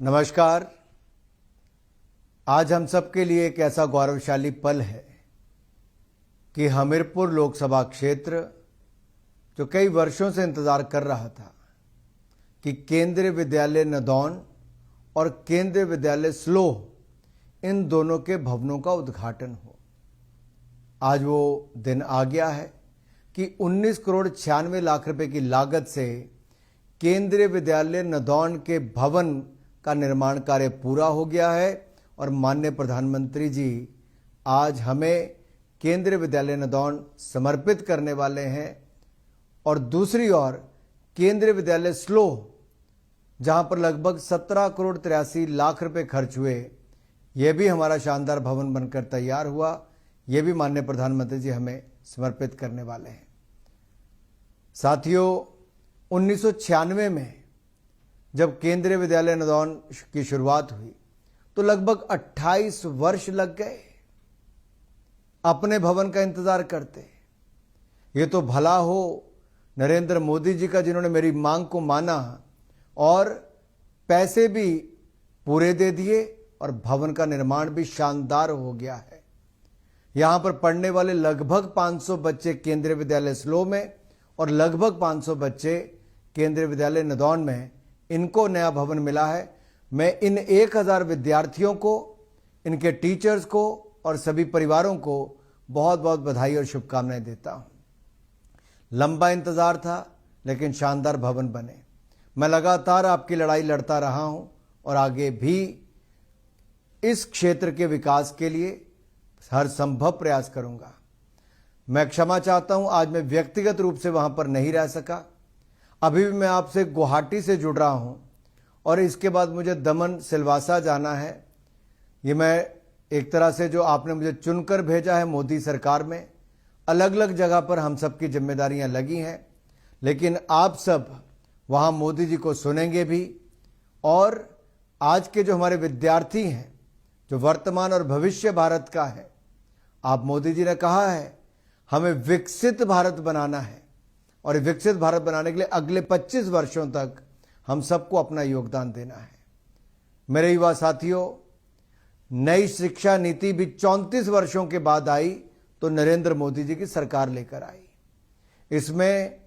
नमस्कार। आज हम सबके लिए एक ऐसा गौरवशाली पल है कि हमीरपुर लोकसभा क्षेत्र जो कई वर्षों से इंतजार कर रहा था कि केंद्रीय विद्यालय नदौन और केंद्रीय विद्यालय स्लोह इन दोनों के भवनों का उद्घाटन हो। आज वो दिन आ गया है कि 19 करोड़ 96 लाख रुपए की लागत से केंद्रीय विद्यालय नदौन के भवन का निर्माण कार्य पूरा हो गया है और माननीय प्रधानमंत्री जी आज हमें केंद्रीय विद्यालय नदौन समर्पित करने वाले हैं। और दूसरी ओर केंद्रीय विद्यालय स्लोह जहां पर लगभग 17 करोड़ 83 लाख रुपए खर्च हुए, यह भी हमारा शानदार भवन बनकर तैयार हुआ। यह भी माननीय प्रधानमंत्री जी हमें समर्पित करने वाले हैं। साथियों, 1996 में जब केंद्रीय विद्यालय नदौन की शुरुआत हुई तो लगभग 28 वर्ष लग गए अपने भवन का इंतजार करते। ये तो भला हो नरेंद्र मोदी जी का, जिन्होंने मेरी मांग को माना और पैसे भी पूरे दे दिए और भवन का निर्माण भी शानदार हो गया है। यहां पर पढ़ने वाले लगभग 500 बच्चे केंद्रीय विद्यालय स्लोह में और लगभग 500 बच्चे केंद्रीय विद्यालय नदौन में, इनको नया भवन मिला है। मैं इन 1000 विद्यार्थियों को, इनके टीचर्स को और सभी परिवारों को बहुत बहुत बधाई और शुभकामनाएं देता हूं। लंबा इंतजार था लेकिन शानदार भवन बने। मैं लगातार आपकी लड़ाई लड़ता रहा हूं और आगे भी इस क्षेत्र के विकास के लिए हर संभव प्रयास करूंगा। मैं क्षमा चाहता हूं, आज मैं व्यक्तिगत रूप से वहां पर नहीं रह सका। अभी भी मैं आपसे गुवाहाटी से जुड़ रहा हूं और इसके बाद मुझे दमन सिलवासा जाना है। ये मैं एक तरह से जो आपने मुझे चुनकर भेजा है मोदी सरकार में, अलग अलग जगह पर हम सब की जिम्मेदारियां लगी हैं, लेकिन आप सब वहां मोदी जी को सुनेंगे भी। और आज के जो हमारे विद्यार्थी हैं, जो वर्तमान और भविष्य भारत का है, आप मोदी जी ने कहा है हमें विकसित भारत बनाना है और विकसित भारत बनाने के लिए अगले 25 वर्षों तक हम सबको अपना योगदान देना है। मेरे युवा साथियों, नई शिक्षा नीति भी 34 वर्षों के बाद आई तो नरेंद्र मोदी जी की सरकार लेकर आई। इसमें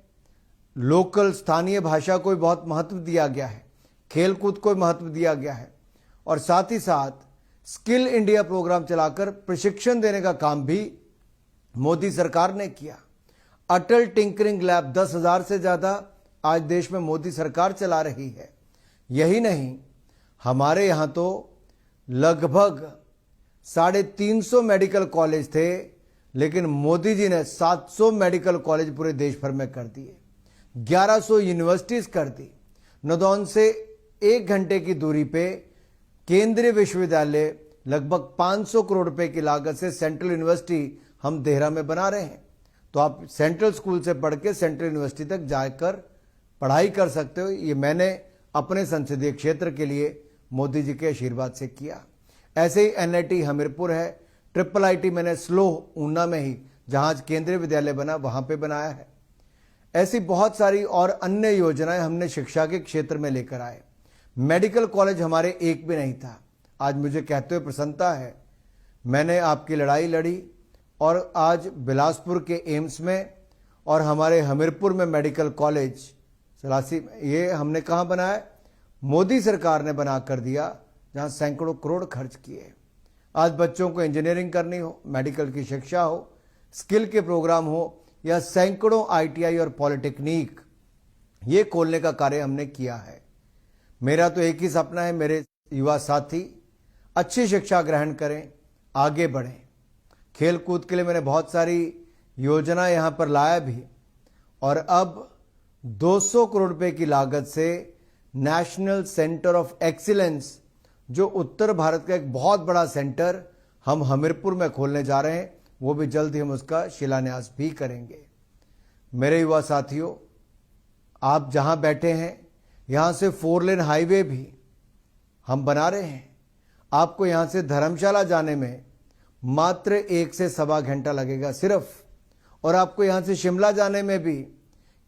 लोकल स्थानीय भाषा को भी बहुत महत्व दिया गया है, खेलकूद को भी महत्व दिया गया है और साथ ही साथ स्किल इंडिया प्रोग्राम चलाकर प्रशिक्षण देने का काम भी मोदी सरकार ने किया। अटल टिंकरिंग लैब 10,000 से ज्यादा आज देश में मोदी सरकार चला रही है। यही नहीं, हमारे यहां तो लगभग 350 मेडिकल कॉलेज थे, लेकिन मोदी जी ने 700 मेडिकल कॉलेज पूरे देश भर में कर दिए, 1100 यूनिवर्सिटीज कर दी। नदौन से 1 घंटे की दूरी पे केंद्रीय विश्वविद्यालय लगभग 500 करोड़ रुपए की लागत से सेंट्रल यूनिवर्सिटी हम देहरा में बना रहे हैं। तो आप सेंट्रल स्कूल से पढ़ के सेंट्रल यूनिवर्सिटी तक जाकर पढ़ाई कर सकते हो। ये मैंने अपने संसदीय क्षेत्र के लिए मोदी जी के आशीर्वाद से किया। ऐसे ही NIT हमीरपुर है, IIIT मैंने स्लोह ऊना में ही, जहां आज केंद्रीय विद्यालय बना, वहां पे बनाया है। ऐसी बहुत सारी और अन्य योजनाएं हमने शिक्षा के क्षेत्र में लेकर आए। मेडिकल कॉलेज हमारे एक भी नहीं था। आज मुझे कहते हुए प्रसन्नता है, मैंने आपकी लड़ाई लड़ी और आज बिलासपुर के एम्स में और हमारे हमीरपुर में मेडिकल कॉलेज सलासी, ये हमने कहाँ बनाया? मोदी सरकार ने बना कर दिया, जहाँ सैकड़ों करोड़ खर्च किए। आज बच्चों को इंजीनियरिंग करनी हो, मेडिकल की शिक्षा हो, स्किल के प्रोग्राम हो या सैकड़ों ITI और पॉलिटेक्निक, ये खोलने का कार्य हमने किया है। मेरा तो एक ही सपना है, मेरे युवा साथी अच्छी शिक्षा ग्रहण करें, आगे बढ़ें। खेल कूद के लिए मैंने बहुत सारी योजना यहां पर लाया भी और अब 200 करोड़ रुपए की लागत से नेशनल सेंटर ऑफ एक्सीलेंस, जो उत्तर भारत का एक बहुत बड़ा सेंटर हम हमीरपुर में खोलने जा रहे हैं, वो भी जल्द ही हम उसका शिलान्यास भी करेंगे। मेरे युवा साथियों, आप जहां बैठे हैं, यहां से 4 लेन हाईवे भी हम बना रहे हैं। आपको यहां से धर्मशाला जाने में मात्र 1 से सवा घंटा लगेगा सिर्फ, और आपको यहां से शिमला जाने में भी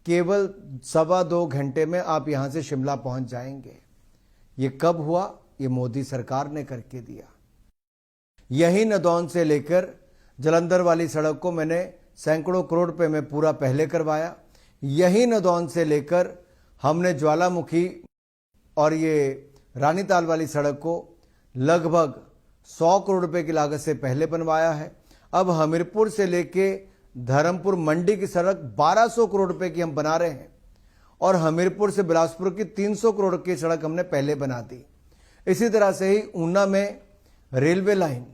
केवल 2.25 घंटे में आप यहां से शिमला पहुंच जाएंगे। ये कब हुआ? ये मोदी सरकार ने करके दिया। यही नदौन से लेकर जालंधर वाली सड़क को मैंने सैकड़ों करोड़ रुपए में पूरा पहले करवाया। यही नदौन से लेकर हमने ज्वालामुखी और ये रानीताल वाली सड़क को लगभग 100 करोड़ रुपए की लागत से पहले बनवाया है। अब हमीरपुर से लेके धर्मपुर मंडी की सड़क 1200 करोड़ रुपए की हम बना रहे हैं और हमीरपुर से बिलासपुर की 300 करोड़ की सड़क हमने पहले बना दी। इसी तरह से ही ऊना में रेलवे लाइन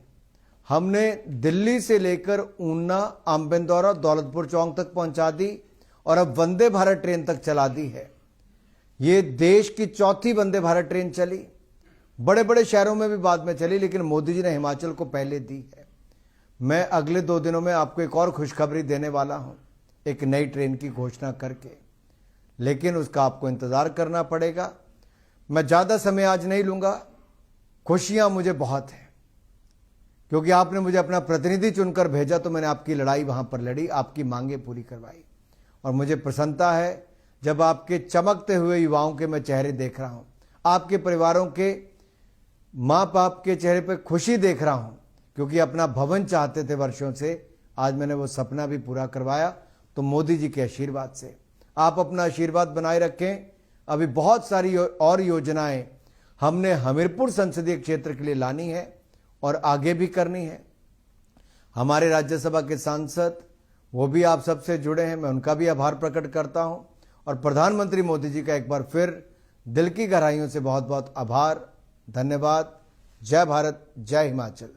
हमने दिल्ली से लेकर ऊना, आम्बेदौरा, दौलतपुर चौक तक पहुंचा दी और अब वंदे भारत ट्रेन तक चला दी है। ये देश की चौथी वंदे भारत ट्रेन चली। बड़े बड़े शहरों में भी बाद में चली, लेकिन मोदी जी ने हिमाचल को पहले दी है। मैं अगले 2 दिनों में आपको एक और खुशखबरी देने वाला हूं, एक नई ट्रेन की घोषणा करके, लेकिन उसका आपको इंतजार करना पड़ेगा। मैं ज्यादा समय आज नहीं लूंगा। खुशियां मुझे बहुत हैं क्योंकि आपने मुझे अपना प्रतिनिधि चुनकर भेजा, तो मैंने आपकी लड़ाई वहां पर लड़ी, आपकी मांगे पूरी करवाई और मुझे प्रसन्नता है जब आपके चमकते हुए युवाओं के मैं चेहरे देख रहा हूं, आपके परिवारों के माँ बाप के चेहरे पर खुशी देख रहा हूं, क्योंकि अपना भवन चाहते थे वर्षों से, आज मैंने वो सपना भी पूरा करवाया। तो मोदी जी के आशीर्वाद से आप अपना आशीर्वाद बनाए रखें। अभी बहुत सारी और योजनाएं हमने हमीरपुर संसदीय क्षेत्र के लिए लानी है और आगे भी करनी है। हमारे राज्यसभा के सांसद वो भी आप सबसे जुड़े हैं, मैं उनका भी आभार प्रकट करता हूं और प्रधानमंत्री मोदी जी का एक बार फिर दिल की गहराइयों से बहुत बहुत आभार, धन्यवाद। जय भारत, जय हिमाचल।